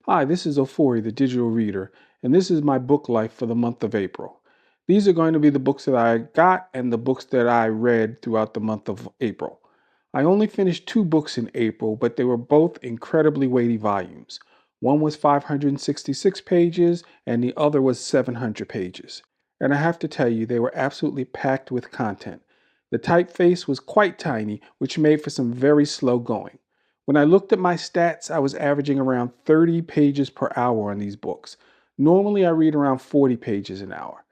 Hi, this is Ofori, the digital reader, and this is my book life for the month of April. These are going to be the books that I got and the books that I read throughout the month of April. I only finished two books in April, but they were both incredibly weighty volumes. One was 566 pages and the other was 700 pages. And I have to tell you, they were absolutely packed with content. The typeface was quite tiny, which made for some very slow going. When I looked at my stats, I was averaging around 30 pages per hour on these books. Normally, I read around 40 pages an hour,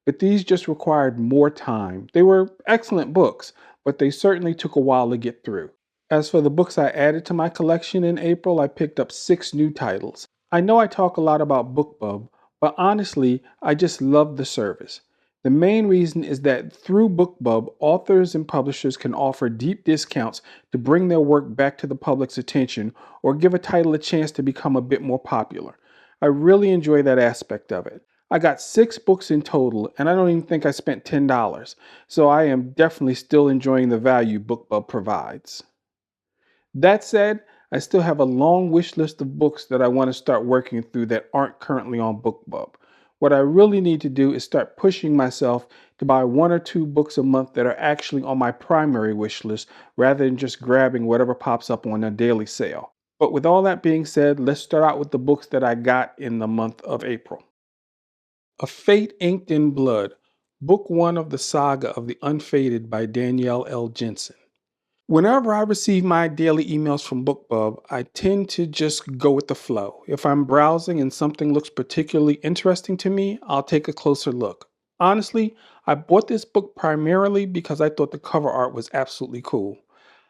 but these just required more time. They were excellent books, but they certainly took a while to get through. As for the books I added to my collection in April, I picked up 6 new titles. I know I talk a lot about BookBub, but honestly, I just love the service. The main reason is that through BookBub, authors and publishers can offer deep discounts to bring their work back to the public's attention or give a title a chance to become a bit more popular. I really enjoy that aspect of it. I got 6 books in total, and I don't even think I spent $10, so I am definitely still enjoying the value BookBub provides. That said, I still have a long wish list of books that I want to start working through that aren't currently on BookBub. What I really need to do is start pushing myself to buy 1 or 2 books a month that are actually on my primary wish list rather than just grabbing whatever pops up on a daily sale. But with all that being said, let's start out with the books that I got in the month of April. A Fate Inked in Blood, Book 1 of the Saga of the Unfated by Danielle L. Jensen. Whenever I receive my daily emails from BookBub, I tend to just go with the flow. If I'm browsing and something looks particularly interesting to me, I'll take a closer look. Honestly, I bought this book primarily because I thought the cover art was absolutely cool.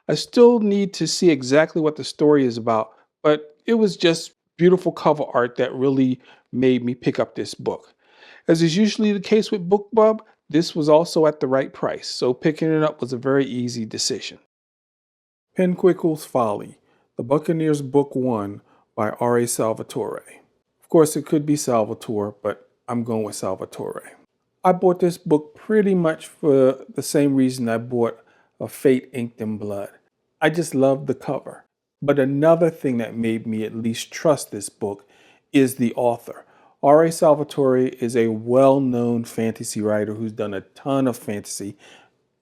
I still need to see exactly what the story is about, but it was just beautiful cover art that really made me pick up this book. As is usually the case with BookBub, this was also at the right price, so picking it up was a very easy decision. Pinquickle's Folly, The Buccaneers Book 1 by R.A. Salvatore. Of course, it could be Salvatore, but I'm going with Salvatore. I bought this book pretty much for the same reason I bought A Fate Inked in Blood. I just loved the cover. But another thing that made me at least trust this book is the author. R.A. Salvatore is a well-known fantasy writer who's done a ton of fantasy,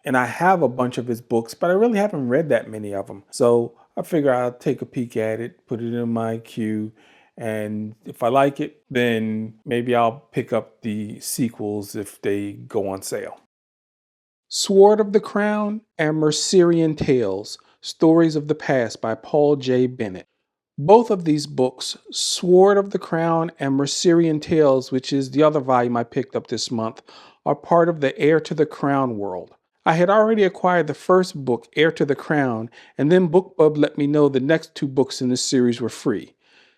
and I have a bunch of his books, but I really haven't read that many of them. So I figure I'll take a peek at it, put it in my queue, and if I like it, then maybe I'll pick up the sequels if they go on sale. Sword of the Crown and Mercerian Tales, Stories of the Past by Paul J. Bennett. Both of these books, Sword of the Crown and Mercerian Tales, which is the other volume I picked up this month, are part of the Heir to the Crown world. I had already acquired the first book, Heir to the Crown, and then BookBub let me know the next 2 books in the series were free.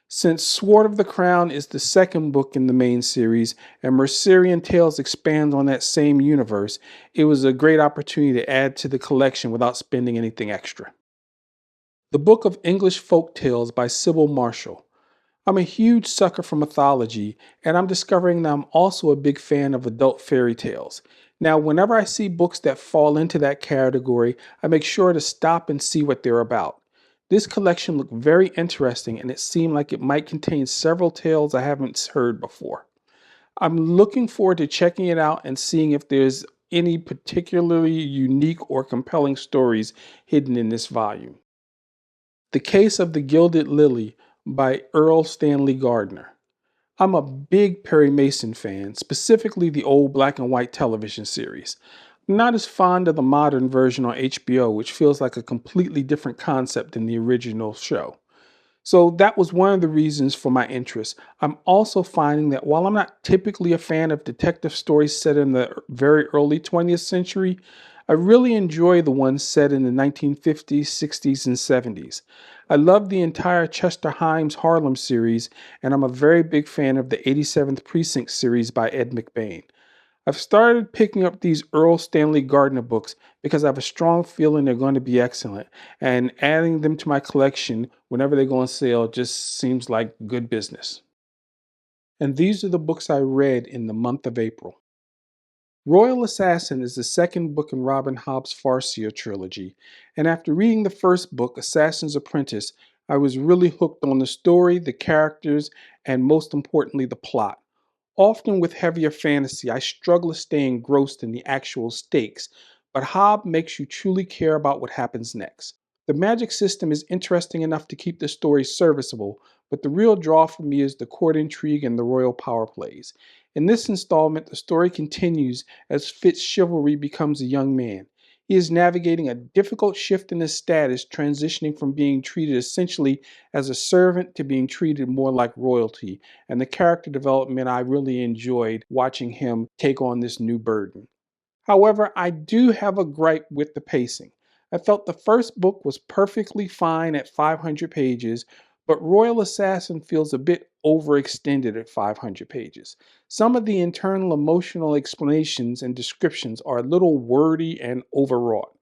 Since Sword of the Crown is the second book in the main series and Mercerian Tales expands on that same universe, it was a great opportunity to add to the collection without spending anything extra. The Book of English Folk Tales by Sybil Marshall. I'm a huge sucker for mythology, and I'm discovering that I'm also a big fan of adult fairy tales. Now, whenever I see books that fall into that category, I make sure to stop and see what they're about. This collection looked very interesting, and it seemed like it might contain several tales I haven't heard before. I'm looking forward to checking it out and seeing if there's any particularly unique or compelling stories hidden in this volume. The Case of the Gilded Lily by Stanley Gardner. I'm a big Perry Mason fan, specifically the old black and white television series. I'm not as fond of the modern version on HBO, which feels like a completely different concept than the original show. So that was one of the reasons for my interest. I'm also finding that while I'm not typically a fan of detective stories set in the very early 20th century, I really enjoy the ones set in the 1950s, 60s, and 70s. I love the entire Chester Himes Harlem series, and I'm a very big fan of the 87th Precinct series by Ed McBain. I've started picking up these Stanley Gardner books because I have a strong feeling they're going to be excellent, and adding them to my collection whenever they go on sale just seems like good business. And these are the books I read in the month of April. Royal Assassin is the second book in Robin Hobb's Farseer trilogy, and after reading the first book, Assassin's Apprentice, I was really hooked on the story, the characters, and most importantly, the plot. Often with heavier fantasy, I struggle to stay engrossed in the actual stakes, but Hobb makes you truly care about what happens next. The magic system is interesting enough to keep the story serviceable, but the real draw for me is the court intrigue and the royal power plays. In this installment, the story continues as Fitz's chivalry becomes a young man. He is navigating a difficult shift in his status, transitioning from being treated essentially as a servant to being treated more like royalty, and the character development, I really enjoyed watching him take on this new burden. However, I do have a gripe with the pacing. I felt the first book was perfectly fine at 500 pages, but Royal Assassin feels a bit overextended at 500 pages. Some of the internal emotional explanations and descriptions are a little wordy and overwrought.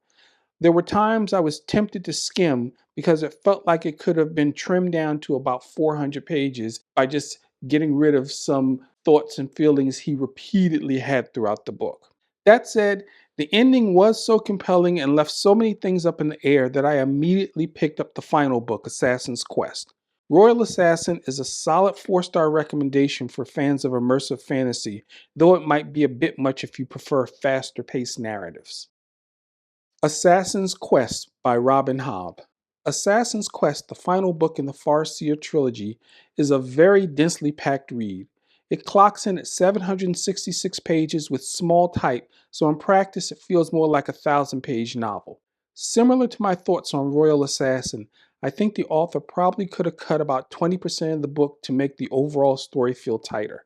There were times I was tempted to skim because it felt like it could have been trimmed down to about 400 pages by just getting rid of some thoughts and feelings he repeatedly had throughout the book. That said, the ending was so compelling and left so many things up in the air that I immediately picked up the final book, Assassin's Quest. Royal Assassin is a solid 4-star recommendation for fans of immersive fantasy, though it might be a bit much if you prefer faster paced narratives. Assassin's Quest by Robin Hobb. Assassin's Quest, the final book in the Farseer trilogy, is a very densely packed read. It clocks in at 766 pages with small type, so in practice it feels more like a 1,000-page novel. Similar to my thoughts on Royal Assassin, I think the author probably could have cut about 20% of the book to make the overall story feel tighter.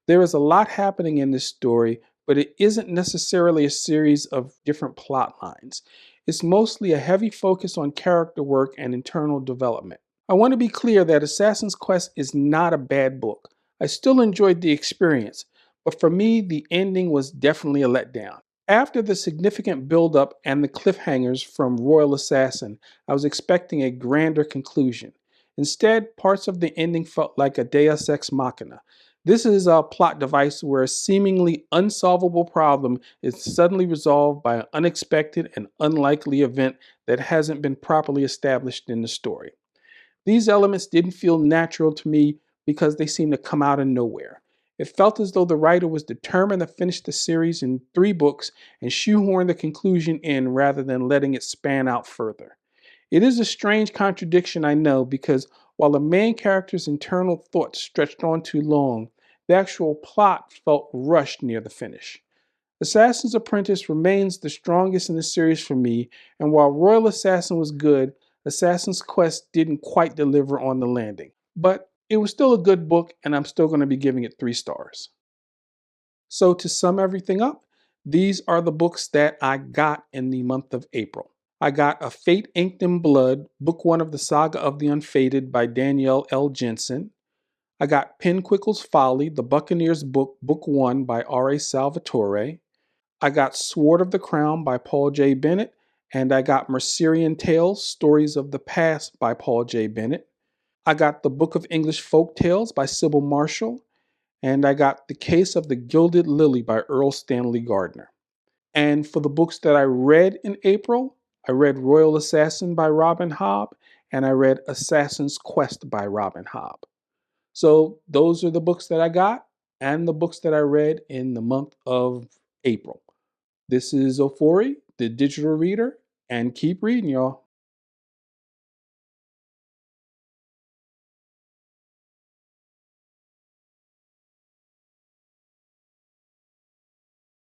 There is a lot happening in this story, but it isn't necessarily a series of different plot lines. It's mostly a heavy focus on character work and internal development. I want to be clear that Assassin's Quest is not a bad book. I still enjoyed the experience, but for me, the ending was definitely a letdown. After the significant build-up and the cliffhangers from Royal Assassin, I was expecting a grander conclusion. Instead, parts of the ending felt like a deus ex machina. This is a plot device where a seemingly unsolvable problem is suddenly resolved by an unexpected and unlikely event that hasn't been properly established in the story. These elements didn't feel natural to me because they seemed to come out of nowhere. It felt as though the writer was determined to finish the series in 3 books and shoehorn the conclusion in rather than letting it span out further. It is a strange contradiction, I know, because while the main character's internal thoughts stretched on too long, the actual plot felt rushed near the finish. Assassin's Apprentice remains the strongest in the series for me, and while Royal Assassin was good, Assassin's Quest didn't quite deliver on the landing. But it was still a good book, and I'm still going to be giving it 3 stars. So to sum everything up, these are the books that I got in the month of April. I got A Fate Inked in Blood, Book 1 of the Saga of the Unfated by Danielle Jensen. I got Pinquickle's Folly, the Buccaneers book, Book 1 by R.A. Salvatore. I got Sword of the Crown by Paul J. Bennett. And I got Mercerian Tales, Stories of the Past by Paul J. Bennett. I got the Book of English Folk Tales by Sybil Marshall. And I got The Case of the Gilded Lily by Stanley Gardner. And for the books that I read in April, I read Royal Assassin by Robin Hobb, and I read Assassin's Quest by Robin Hobb. So those are the books that I got and the books that I read in the month of April. This is Ofori, the digital reader, and keep reading, y'all.